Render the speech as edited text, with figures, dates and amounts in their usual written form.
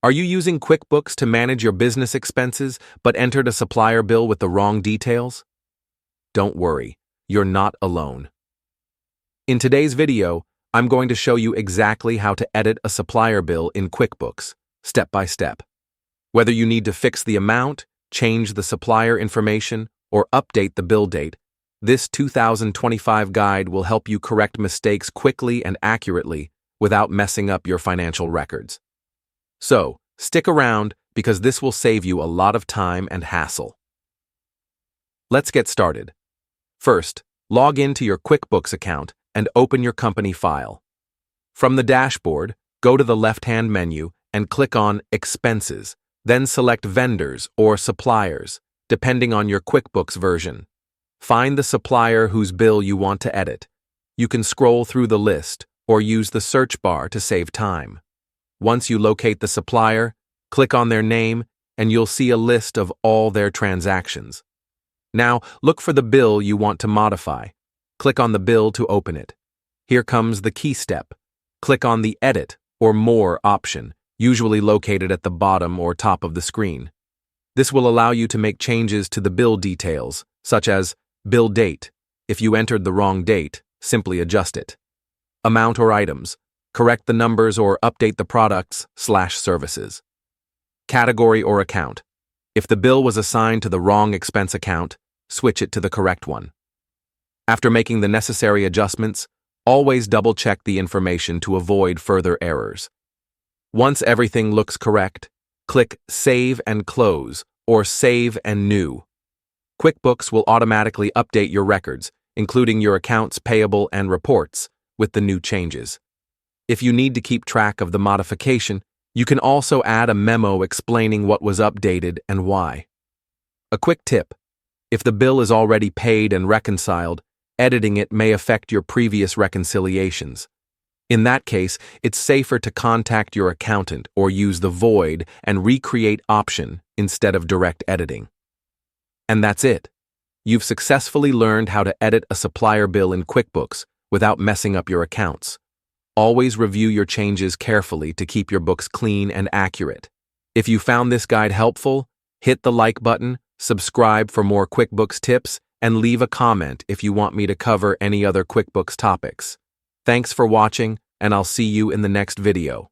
Are you using QuickBooks to manage your business expenses but entered a supplier bill with the wrong details? Don't worry, you're not alone. In today's video, I'm going to show you exactly how to edit a supplier bill in QuickBooks, step by step. Whether you need to fix the amount, change the supplier information, or update the bill date, this 2025 guide will help you correct mistakes quickly and accurately without messing up your financial records. So, stick around because this will save you a lot of time and hassle. Let's get started. First, log into your QuickBooks account and open your company file. From the dashboard, go to the left-hand menu and click on Expenses, then select Vendors or Suppliers, depending on your QuickBooks version. Find the supplier whose bill you want to edit. You can scroll through the list or use the search bar to save time. Once you locate the supplier, click on their name and you'll see a list of all their transactions. Now, look for the bill you want to modify. Click on the bill to open it. Here comes the key step. Click on the Edit or More option, usually located at the bottom or top of the screen. This will allow you to make changes to the bill details, such as bill date. If you entered the wrong date, simply adjust it. Amount or items. Correct the numbers or update the products/services. Category or account. If the bill was assigned to the wrong expense account, switch it to the correct one. After making the necessary adjustments, always double-check the information to avoid further errors. Once everything looks correct, click Save and Close or Save and New. QuickBooks will automatically update your records, including your accounts payable and reports, with the new changes. If you need to keep track of the modification, you can also add a memo explaining what was updated and why. A quick tip: if the bill is already paid and reconciled, editing it may affect your previous reconciliations. In that case, it's safer to contact your accountant or use the Void and Recreate option instead of direct editing. And that's it. You've successfully learned how to edit a supplier bill in QuickBooks without messing up your accounts. Always review your changes carefully to keep your books clean and accurate. If you found this guide helpful, hit the like button, subscribe for more QuickBooks tips, and leave a comment if you want me to cover any other QuickBooks topics. Thanks for watching, and I'll see you in the next video.